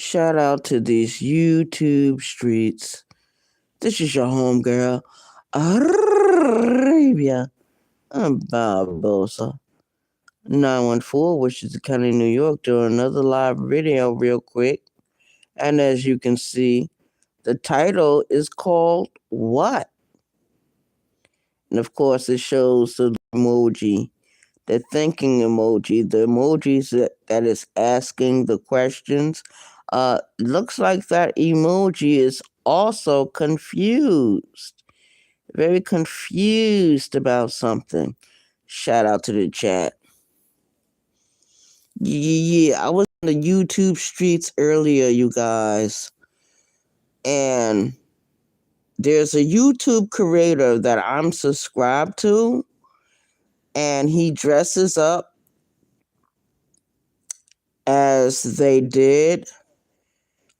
Shout out to these YouTube streets. This is your homegirl, Arabia. I'm Barbosa. 914, which is the County, New York, doing another live video real quick. And as you can see, the title is called What? And of course, it shows the emoji, the thinking emoji, the emojis that is asking the questions. Looks like that emoji is also confused, very confused about something. Shout out to the chat. Yeah, I was on the YouTube streets earlier, you guys, and there's a YouTube creator that I'm subscribed to, and he dresses up as they did,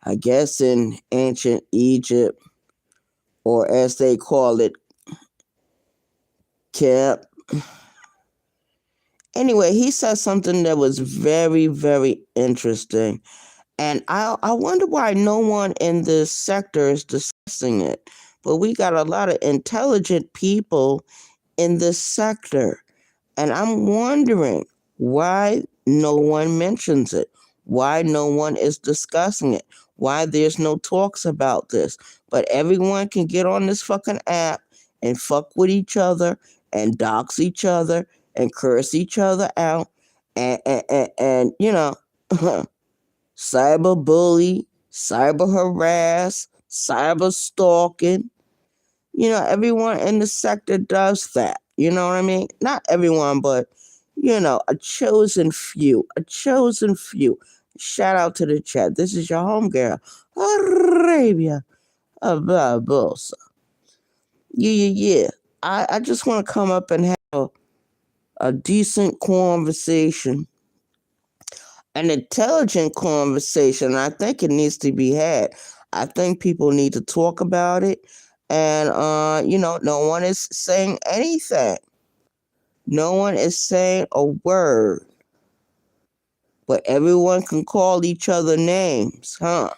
I guess, in ancient Egypt, or as they call it, Kep. Anyway, he said something that was very, very interesting. And I wonder why no one in this sector is discussing it. But we got a lot of intelligent people in this sector. And I'm wondering why no one mentions it, why no one is discussing it, why there's no talks about this. But everyone can get on this fucking app and fuck with each other and dox each other and curse each other out and you know, cyber bully, cyber harass, cyber stalking. You know, everyone in the sector does that. You know what I mean? Not everyone, but, you know, a chosen few. A chosen few. Shout out to the chat. This is your homegirl, Arabia Barbosa. Yeah. I just want to come up and have a decent conversation, an intelligent conversation. I think it needs to be had. I think people need to talk about it. And, you know, no one is saying anything. No one is saying a word. But everyone can call each other names, huh?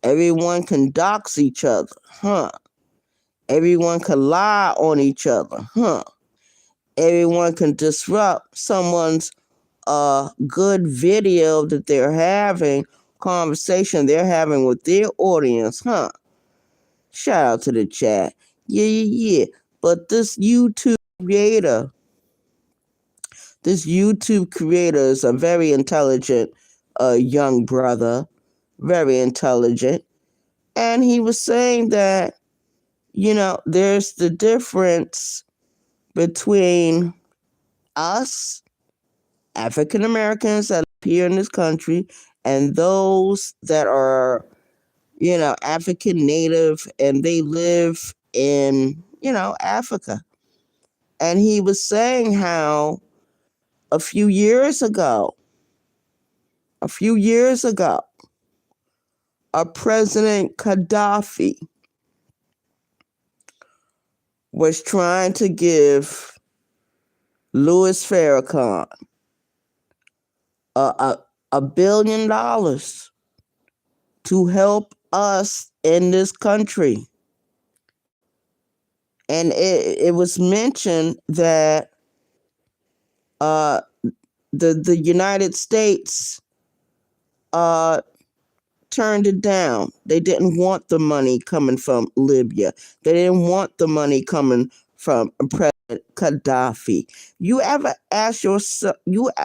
Everyone can dox each other, huh? Everyone can lie on each other, huh? Everyone can disrupt someone's good video that they're having, conversation they're having with their audience, huh? Shout out to the chat. Yeah. But this YouTube creator is a very intelligent young brother, very intelligent. And he was saying that, you know, there's the difference between us, African Americans that live here in this country, and those that are, you know, African native and they live in, you know, Africa. And he was saying how a few years ago, a President Gaddafi was trying to give Louis Farrakhan $1 billion to help us in this country. And it was mentioned that the United States turned it down. They didn't want the money coming from Libya. They didn't want the money coming from President Gaddafi.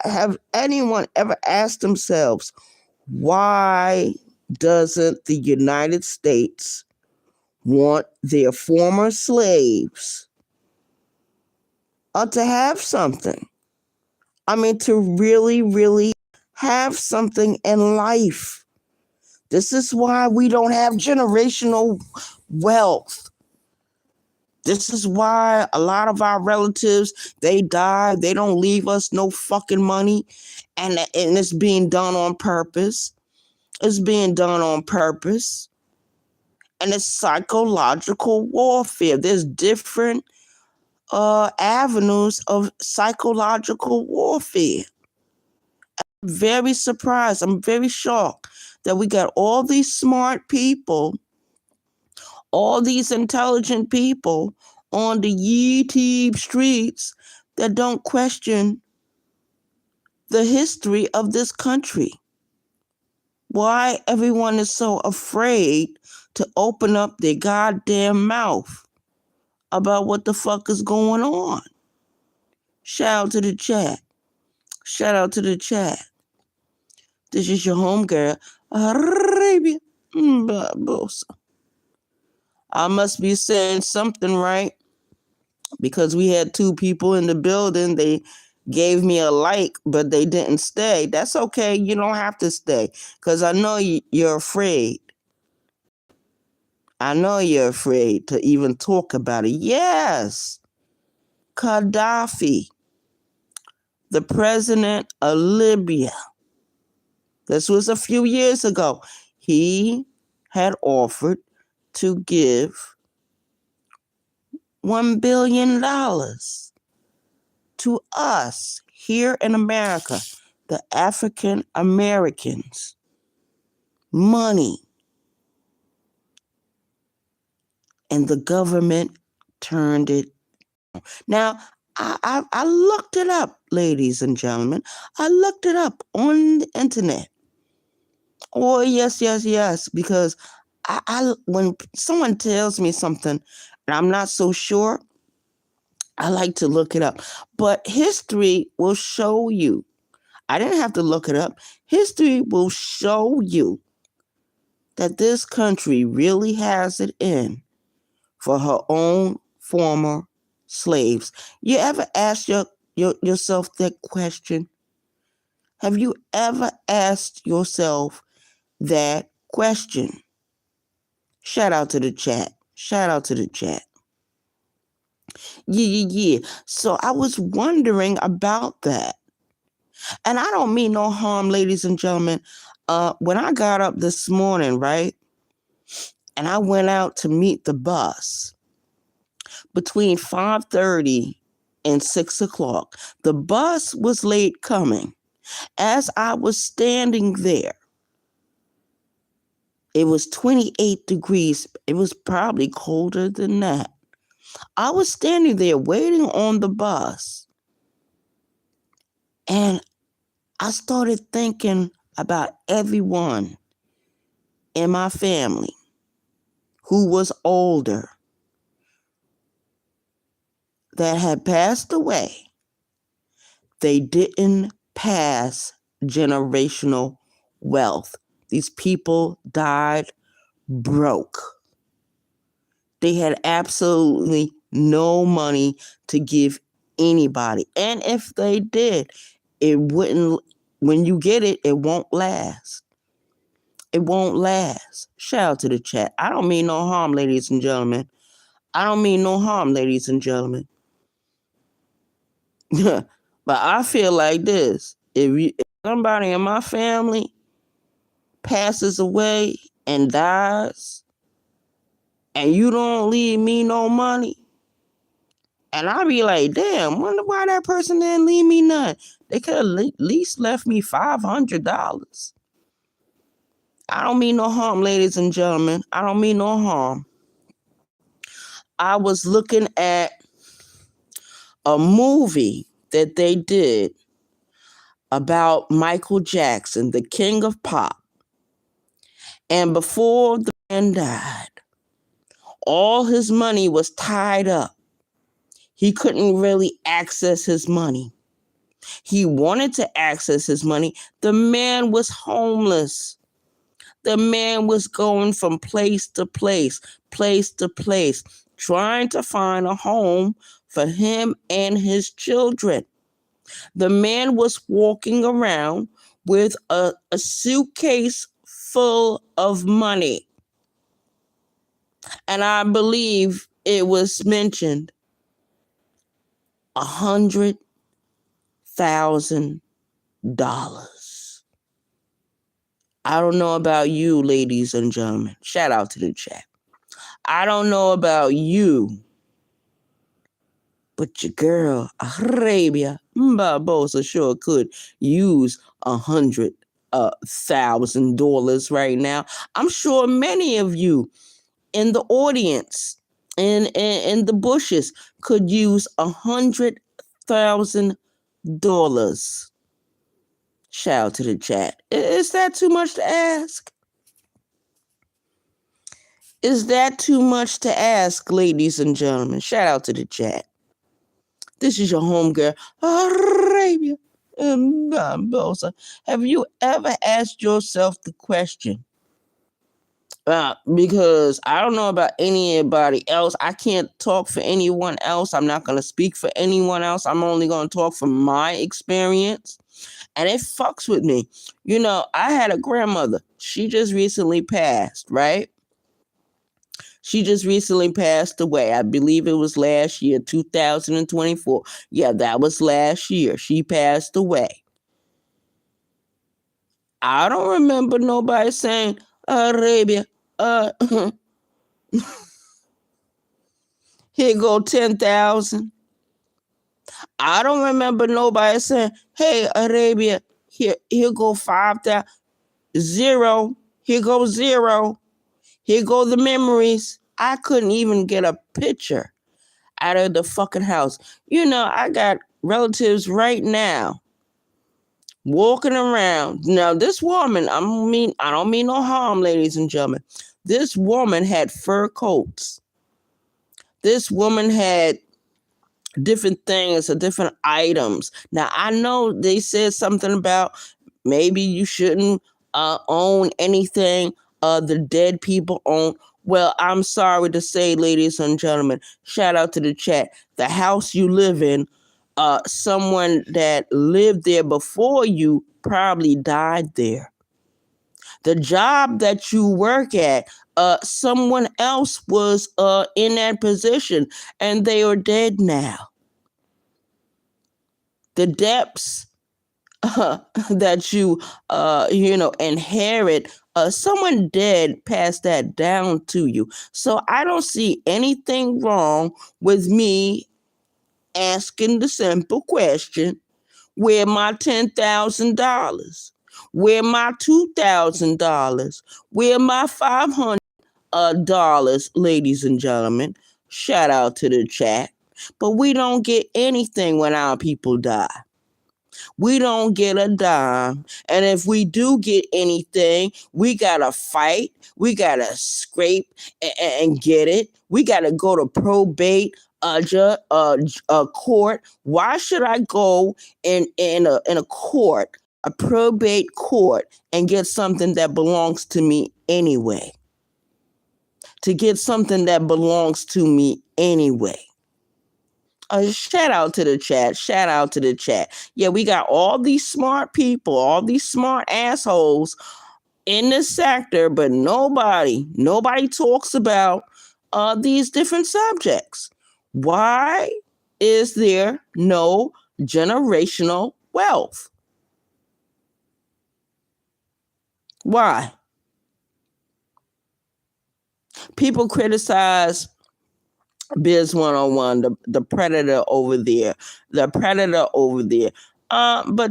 Have anyone ever asked themselves, why doesn't the United States want their former slaves to have something? I mean, to really, really have something in life. This is why we don't have generational wealth. This is why a lot of our relatives, they die. They don't leave us no fucking money. And it's being done on purpose. It's being done on purpose. And it's psychological warfare. There's different avenues of psychological warfare. I'm very surprised. I'm very shocked that we got all these smart people, all these intelligent people on the YouTube streets that don't question the history of this country. Why everyone is so afraid to open up their goddamn mouth about what the fuck is going on. Shout out to the chat. Shout out to the chat. This is your homegirl, Arabia Barbosa. I must be saying something right, because we had 2 people in the building. They gave me a like, but they didn't stay. That's okay. You don't have to stay, because I know you're afraid. I know you're afraid to even talk about it. Yes, Gaddafi, the president of Libya. This was a few years ago. He had offered to give $1 billion to us here in America, the African Americans. Money. And the government turned it. Now, I looked it up, ladies and gentlemen. I looked it up on the internet. Oh, yes, because I when someone tells me something and I'm not so sure, I like to look it up. But history will show you. I didn't have to look it up. History will show you that this country really has it in for her own former slaves. You ever asked yourself that question? Have you ever asked yourself that question? Shout out to the chat. Shout out to the chat. Yeah. So I was wondering about that. And I don't mean no harm, ladies and gentlemen. When I got up this morning, right, and I went out to meet the bus between 5:30 and 6 o'clock, the bus was late coming. As I was standing there, it was 28 degrees. It was probably colder than that. I was standing there waiting on the bus, and I started thinking about everyone in my family who was older that had passed away. They didn't pass generational wealth. These people died broke. They had absolutely no money to give anybody. And if they did, it wouldn't, when you get it, it won't last. It won't last. Shout out to the chat. I don't mean no harm, ladies and gentlemen. I don't mean no harm, ladies and gentlemen. But I feel like this. If somebody in my family passes away and dies, and you don't leave me no money, and I be like, damn, wonder why that person didn't leave me none. They could have at least left me $500. I don't mean no harm, ladies and gentlemen. I don't mean no harm. I was looking at a movie that they did about Michael Jackson, the king of pop. And before the man died, all his money was tied up. He couldn't really access his money. He wanted to access his money. The man was homeless. The man was going from place to place, trying to find a home for him and his children. The man was walking around with a suitcase full of money. And I believe it was mentioned $100,000. I don't know about you, ladies and gentlemen. Shout out to the chat. I don't know about you, but your girl, Arabia Barbosa, sure could use $100,000. $100,000 right now. I'm sure many of you in the audience, in the bushes, could use $100,000. Shout out to the chat. Is that too much to ask? Is that too much to ask, ladies and gentlemen? Shout out to the chat. This is your homegirl, Arabia Bosa. Have you ever asked yourself the question? Because I don't know about anybody else. I can't talk for anyone else. I'm not going to speak for anyone else. I'm only going to talk from my experience. And it fucks with me. You know, I had a grandmother. She just recently passed, right? She just recently passed away. I believe it was last year, 2024. Yeah, that was last year. She passed away. I don't remember nobody saying, Arabia, here go 10,000. I don't remember nobody saying, hey, Arabia, here go 5,000. Zero. Here goes zero. Here go the memories. I couldn't even get a picture out of the fucking house. You know, I got relatives right now walking around. Now, this woman, I don't mean no harm, ladies and gentlemen. This woman had fur coats. This woman had different things or different items. Now, I know they said something about maybe you shouldn't own anything the dead people own. Well, I'm sorry to say, ladies and gentlemen, shout out to the chat. The house you live in, someone that lived there before you probably died there. The job that you work at, someone else was in that position and they are dead now. The debts that you inherit, someone dead passed that down to you. So I don't see anything wrong with me asking the simple question, where my $10,000? Where my $2,000? Where my $500, ladies and gentlemen? Shout out to the chat. But we don't get anything when our people die. We don't get a dime. And if we do get anything, we got to fight. We got to scrape and get it. We got to go to probate court. Why should I go in a court, a probate court, and get something that belongs to me anyway? To get something that belongs to me anyway. Shout out to the chat. Shout out to the chat. Yeah, we got all these smart people, all these smart assholes in this sector, but nobody talks about these different subjects. Why is there no generational wealth? Why? People criticize Biz 101, the predator over there, but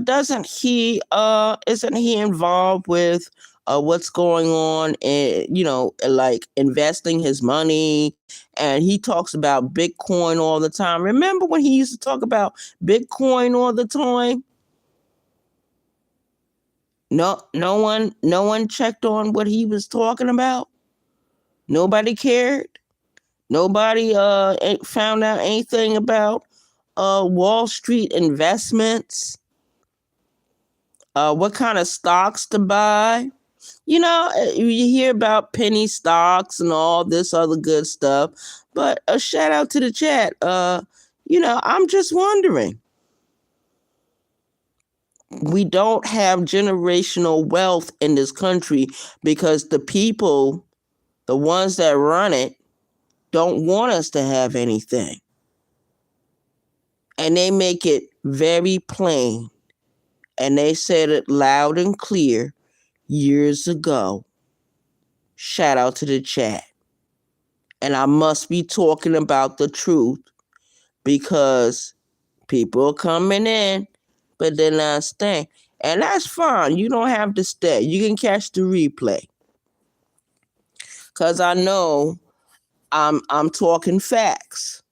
isn't he involved with what's going on in, like investing his money? And he talks about Bitcoin all the time. Remember when he used to talk about Bitcoin all the time? No one checked on what he was talking about. Nobody cared. Nobody found out anything about Wall Street investments, what kind of stocks to buy. You hear about penny stocks and all this other good stuff, but a shout out to the chat. I'm just wondering. We don't have generational wealth in this country because the people, the ones that run it, don't want us to have anything. And they make it very plain. And they said it loud and clear years ago. Shout out to the chat. And I must be talking about the truth because people are coming in, but they're not staying. And that's fine. You don't have to stay. You can catch the replay. Cause I know I'm talking facts.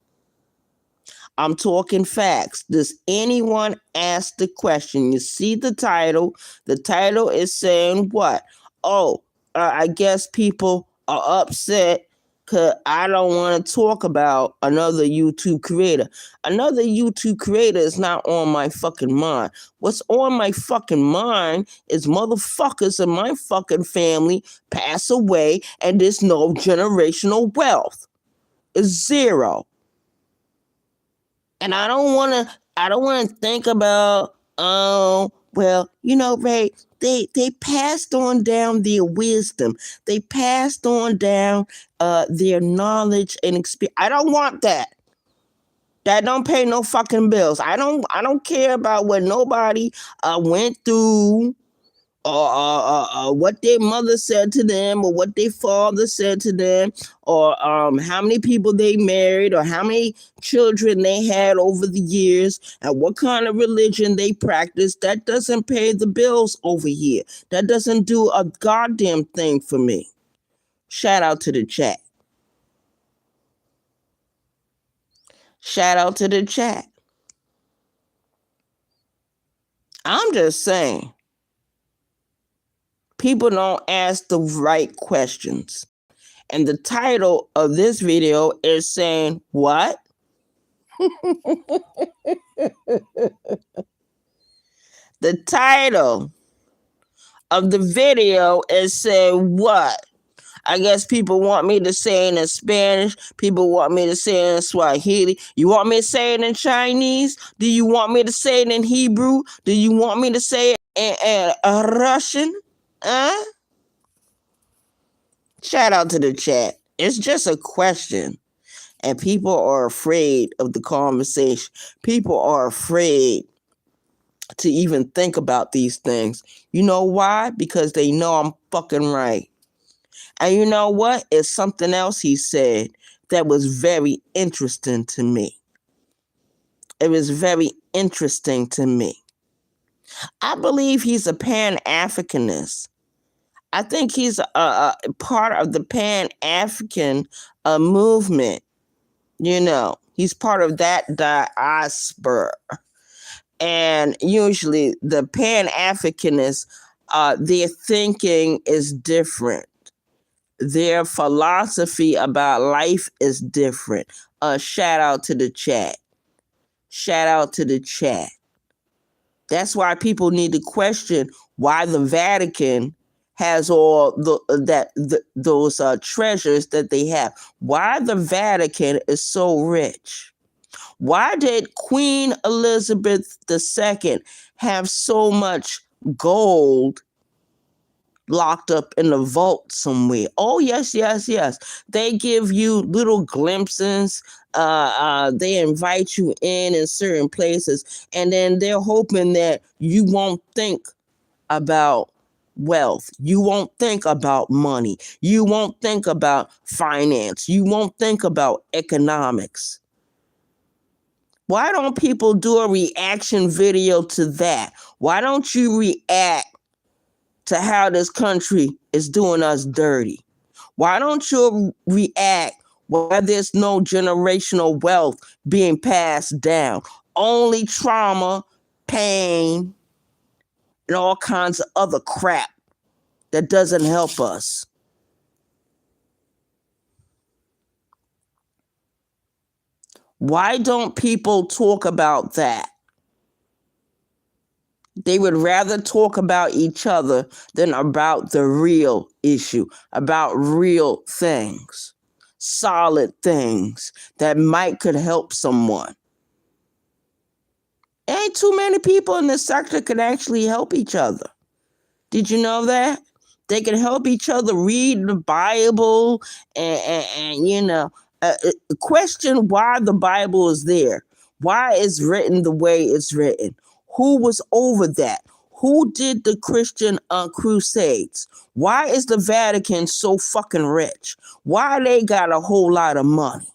I'm talking facts. Does anyone ask the question? You see the title. The title is saying what? Oh, I guess people are upset because I don't want to talk about another YouTube creator. Another YouTube creator is not on my fucking mind. What's on my fucking mind is motherfuckers in my fucking family pass away and there's no generational wealth. It's zero. And I don't want to think about, well, you know, Ray, they passed on down their wisdom. They passed on down their knowledge and experience. I don't want that. That don't pay no fucking bills. I don't care about what nobody went through, or what their mother said to them, or what their father said to them, or how many people they married, or how many children they had over the years, and what kind of religion they practiced. That doesn't pay the bills over here. That doesn't do a goddamn thing for me. Shout out to the chat. Shout out to the chat. I'm just saying. People don't ask the right questions. And the title of this video is saying, what? The title of the video is saying, what? I guess people want me to say it in Spanish. People want me to say it in Swahili. You want me to say it in Chinese? Do you want me to say it in Hebrew? Do you want me to say it in Russian? Shout out to the chat. It's just a question. And people are afraid of the conversation. People are afraid to even think about these things. You know why? Because they know I'm fucking right. And you know what? It's something else he said that was very interesting to me. It was very interesting to me. I believe he's a Pan-Africanist. I think he's a part of the Pan-African movement. You know, he's part of that diaspora. And usually the Pan-Africanists, their thinking is different. Their philosophy about life is different. Shout out to the chat. Shout out to the chat. That's why people need to question why the Vatican has all those treasures that they have. Why the Vatican is so rich. Why did Queen Elizabeth II have so much gold locked up in a vault somewhere? Oh, yes. They give you little glimpses. They invite you in certain places, and then they're hoping that you won't think about wealth. You won't think about money. You won't think about finance. You won't think about economics. Why don't people do a reaction video to that? Why don't you react to how this country is doing us dirty? Why don't you react why there's no generational wealth being passed down? Only trauma, pain, and all kinds of other crap that doesn't help us. Why don't people talk about that? They would rather talk about each other than about the real issue, about real things, solid things that could help someone. Ain't too many people in this sector can actually help each other. Did you know that? They can help each other read the Bible and question why the Bible is there. Why it's written the way it's written. Who was over that? Who did the Christian crusades? Why is the Vatican so fucking rich? Why they got a whole lot of money?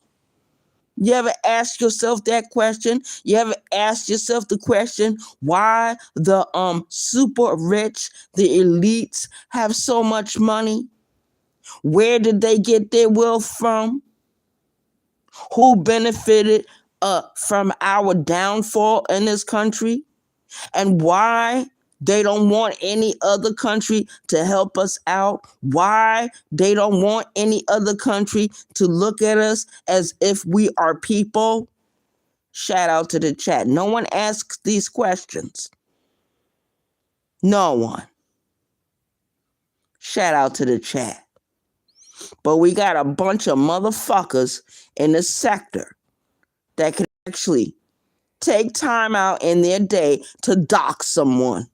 You ever ask yourself that question? You ever ask yourself the question why the super rich, the elites have so much money? Where did they get their wealth from? Who benefited from our downfall in this country? And why they don't want any other country to help us out? Why they don't want any other country to look at us as if we are people? Shout out to the chat. No one asks these questions. No one. Shout out to the chat. But we got a bunch of motherfuckers in the sector that can actually take time out in their day to dox someone,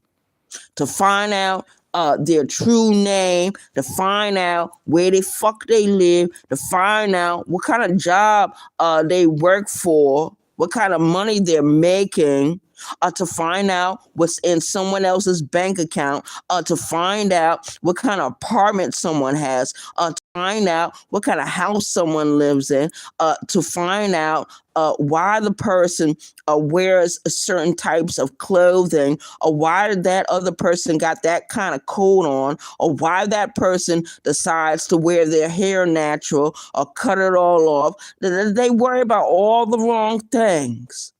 to find out their true name, to find out where the fuck they live, to find out what kind of job they work for, what kind of money they're making, to find out what's in someone else's bank account, to find out what kind of apartment someone has, to find out what kind of house someone lives in, to find out why the person wears certain types of clothing, or why that other person got that kind of coat on, or why that person decides to wear their hair natural or cut it all off. They worry about all the wrong things.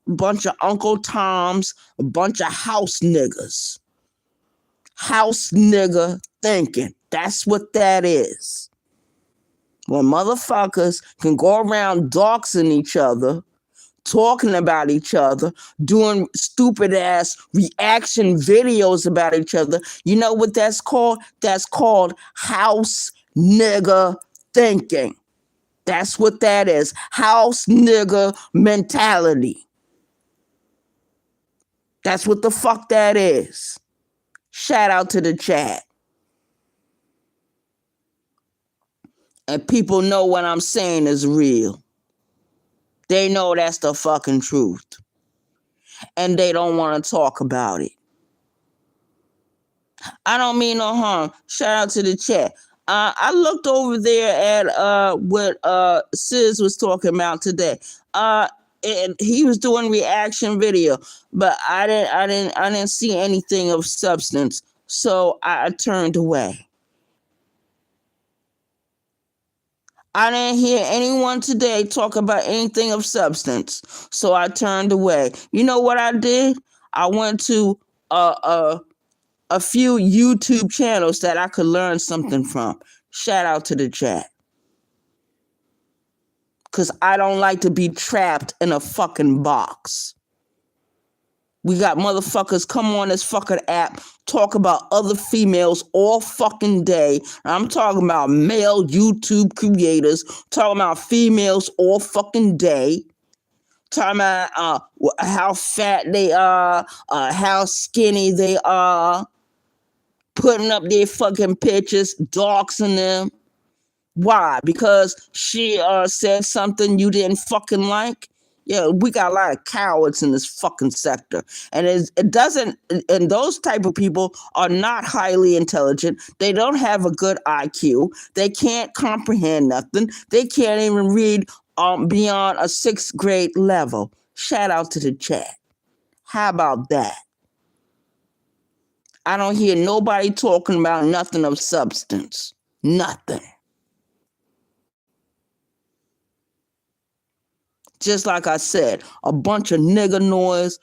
Bunch of Uncle Toms, a bunch of house niggas. House nigga thinking. That's what that is. When motherfuckers can go around doxing each other, talking about each other, doing stupid ass reaction videos about each other, you know what that's called? That's called house nigga thinking. That's what that is. House nigga mentality. That's what the fuck that is. Shout out to the chat. And people know what I'm saying is real. They know that's the fucking truth. And they don't want to talk about it. I don't mean no harm. Shout out to the chat. I looked over there at what Sis was talking about today. And he was doing reaction video, but I didn't see anything of substance, so I turned away. I didn't hear anyone today talk about anything of substance, so I turned away. You know what I did? I went to a few YouTube channels that I could learn something from. Shout out to the chat. Because I don't like to be trapped in a fucking box. We got motherfuckers come on this fucking app, talk about other females all fucking day. I'm talking about male YouTube creators, talking about females all fucking day. Talking about how fat they are, how skinny they are, putting up their fucking pictures, doxing them. Why? Because she said something you didn't fucking like? Yeah, we got a lot of cowards in this fucking sector. And it doesn't, and those type of people are not highly intelligent. They don't have a good IQ. They can't comprehend nothing. They can't even read beyond a 6th grade level. Shout out to the chat. How about that? I don't hear nobody talking about nothing of substance. Nothing. Just like I said, a bunch of nigga noise.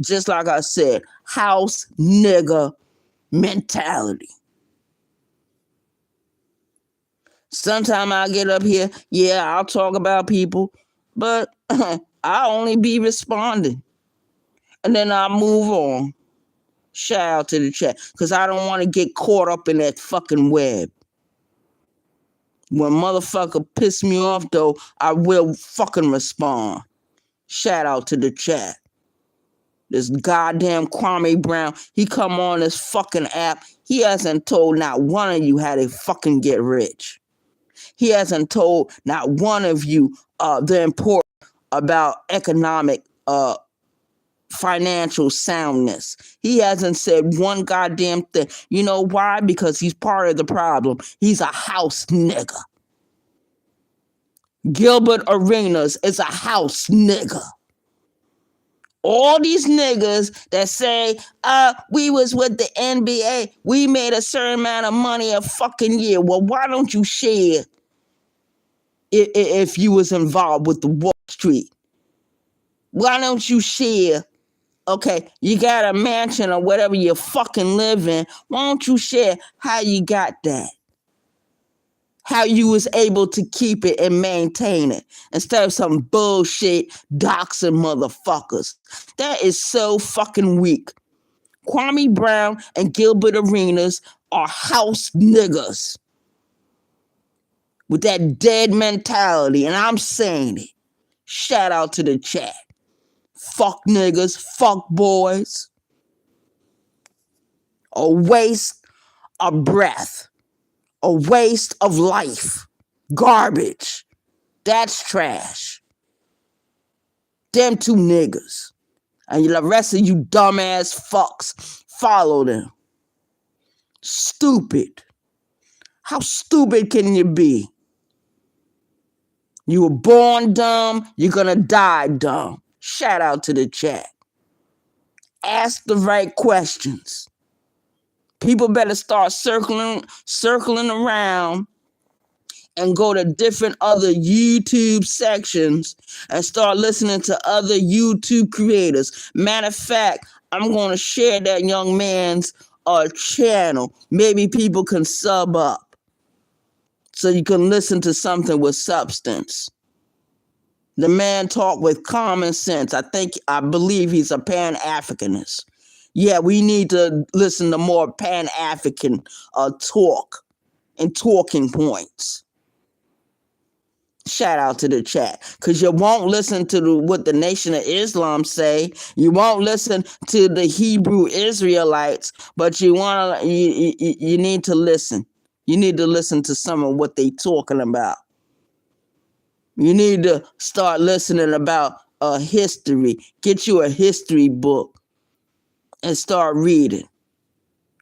Just like I said, house nigga mentality. Sometime I'll get up here, yeah, I'll talk about people, but I'll only be responding. And then I'll move on. Shout out to the chat, because I don't want to get caught up in that fucking web. When motherfucker piss me off, though, I will fucking respond. Shout out to the chat. This goddamn Kwame Brown, he come on this fucking app. He hasn't told not one of you how to fucking get rich. He hasn't told not one of you the importance about economic financial soundness. He hasn't said one goddamn thing. You know why? Because he's part of the problem. He's a house nigga. Gilbert Arenas is a house nigga. All these niggas that say, we was with the NBA, we made a certain amount of money a fucking year. Well, why don't you share if you was involved with the Wall Street? Why don't you share? Okay, you got a mansion or whatever you fucking live in. Why don't you share how you got that? How you was able to keep it and maintain it instead of some bullshit doxing motherfuckers. That is so fucking weak. Kwame Brown and Gilbert Arenas are house niggas with that dead mentality, and I'm saying it. Shout out to the chat. Fuck niggas, fuck boys. A waste of breath. A waste of life. Garbage. That's trash. Them two niggas. And the rest of you dumbass fucks, follow them. Stupid. How stupid can you be? You were born dumb, you're gonna die dumb. Shout out to the chat. Ask the right questions. People better start circling around and go to different other YouTube sections and start listening to other YouTube creators. Matter of fact, I'm going to share that young man's channel. Maybe people can sub up so you can listen to something with substance. The man talk with common sense. I believe he's a Pan-Africanist. Yeah, we need to listen to more Pan-African talk and talking points. Shout out to the chat, because you won't listen to what the Nation of Islam say. You won't listen to the Hebrew Israelites, but you need to listen. You need to listen to some of what they talking about. You need to start listening about history. Get you a history book and start reading.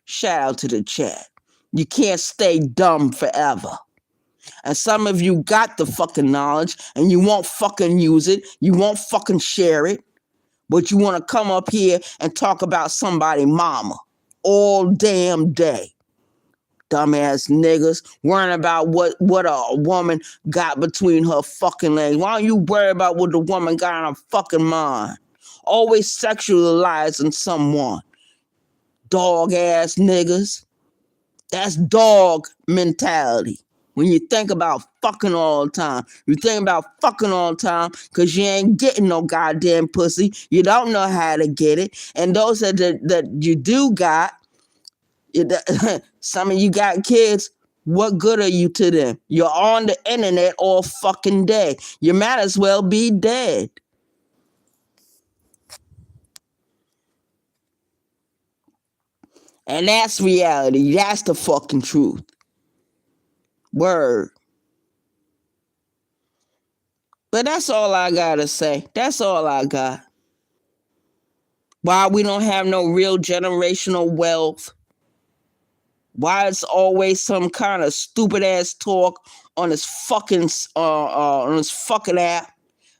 Shout out to the chat. You can't stay dumb forever. And some of you got the fucking knowledge and you won't fucking use it. You won't fucking share it. But you want to come up here and talk about somebody mama all damn day. Dumbass niggas worrying about what a woman got between her fucking legs. Why don't you worry about what the woman got in her fucking mind? Always sexualizing someone. Dog ass niggas. That's dog mentality. When you think about fucking all the time, you think about fucking all the time because you ain't getting no goddamn pussy. You don't know how to get it. And those that you do got, some of you got kids, what good are you to them? You're on the internet all fucking day. You might as well be dead. And that's reality. That's the fucking truth. Word. But that's all I gotta say. That's all I got. Why we don't have no real generational wealth. Why it's always some kind of stupid ass talk on this fucking app,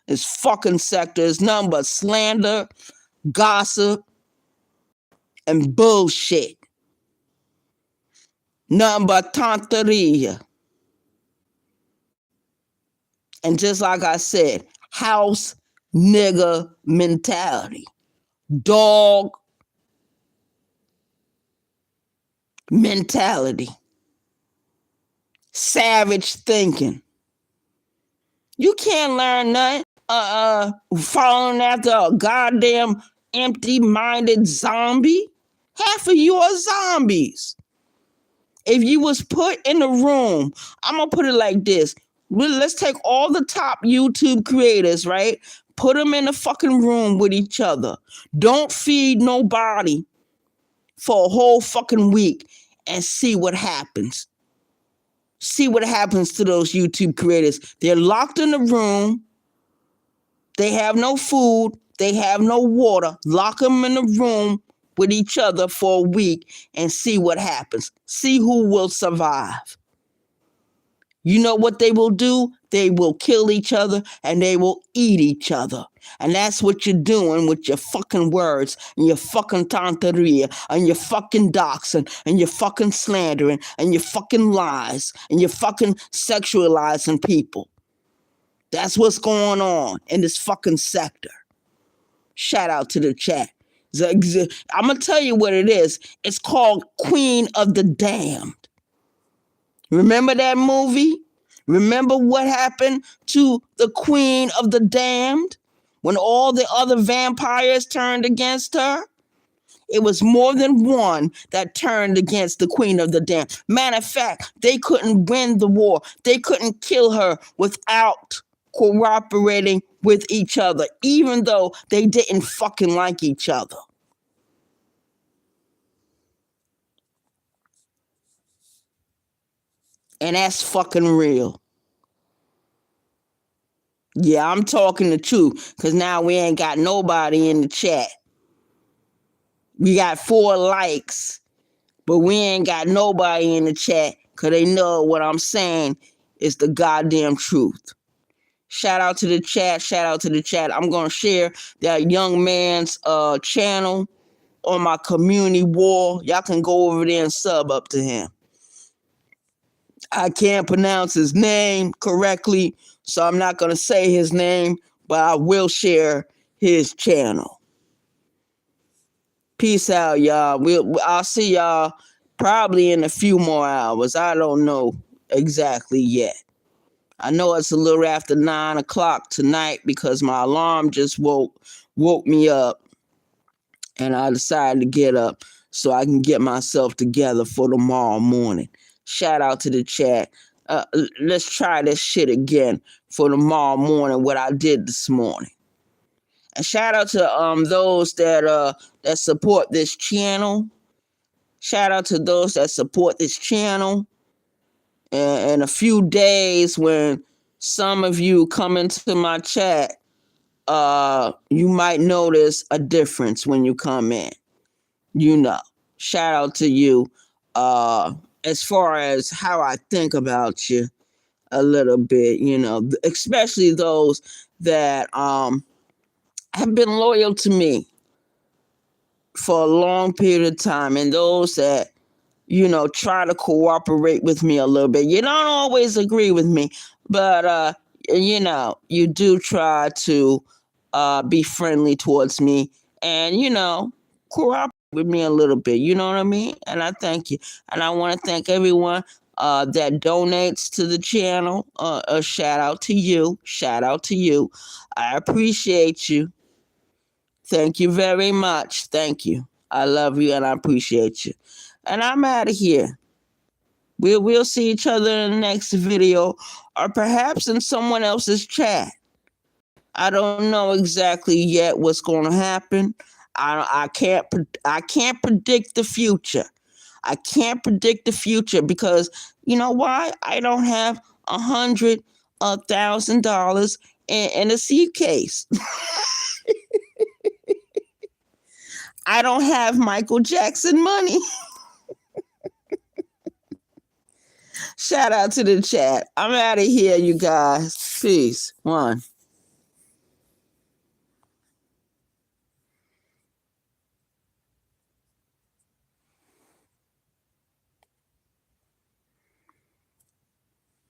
this fucking sector. It's nothing but slander, gossip, and bullshit. Nothing but tonteria. And just like I said, house nigga mentality. Dog mentality. Savage thinking. You can't learn nothing following after a goddamn empty-minded zombie. Half of you are zombies. If you was put in a room, I'm gonna put it like this. Let's take all the top YouTube creators, right? Put them in a fucking room with each other. Don't feed nobody for a whole fucking week and see what happens. See what happens to those YouTube creators. They're locked in a room. They have no food. They have no water. Lock them in a room with each other for a week and see what happens. See who will survive. You know what they will do? They will kill each other and they will eat each other. And that's what you're doing with your fucking words and your fucking tonteria and your fucking doxing and your fucking slandering and your fucking lies and your fucking sexualizing people. That's what's going on in this fucking sector. Shout out to the chat. I'm going to tell you what it is. It's called Queen of the Damned. Remember that movie? Remember what happened to the Queen of the Damned when all the other vampires turned against her? It was more than one that turned against the Queen of the Damned. Matter of fact, they couldn't win the war. They couldn't kill her without cooperating with each other, even though they didn't fucking like each other. And that's fucking real. Yeah, I'm talking the truth because now we ain't got nobody in the chat. We got 4 likes, but we ain't got nobody in the chat because they know what I'm saying is the goddamn truth. Shout out to the chat. Shout out to the chat. I'm going to share that young man's channel on my community wall. Y'all can go over there and sub up to him. I can't pronounce his name correctly, so I'm not going to say his name, but I will share his channel. Peace out, y'all. I'll see y'all probably in a few more hours. I don't know exactly yet. I know it's a little after 9 o'clock tonight because my alarm just woke me up, and I decided to get up so I can get myself together for tomorrow morning. Shout out to the chat. Let's try this shit again for tomorrow morning, what I did this morning. And shout out to those that support this channel. Shout out to those that support this channel. And in a few days, when some of you come into my chat, you might notice a difference when you come in. You know, shout out to you. As far as how I think about you a little bit, you know, especially those that have been loyal to me for a long period of time, and those that, you know, try to cooperate with me a little bit. You don't always agree with me, but you know, you do try to be friendly towards me and, you know, cooperate with me a little bit. You know what I mean? And I thank you. And I want to thank everyone that donates to the channel. A shout out to you. Shout out to you. I appreciate you. Thank you very much. Thank you. I love you and I appreciate you. And I'm out of here. We'll see each other in the next video, or perhaps in someone else's chat. I don't know exactly yet what's going to happen. I can't predict the future. I can't predict the future because, you know why? I don't have $100,000 in a suitcase. I don't have Michael Jackson money. Shout out to the chat. I'm out of here, you guys. Peace. One.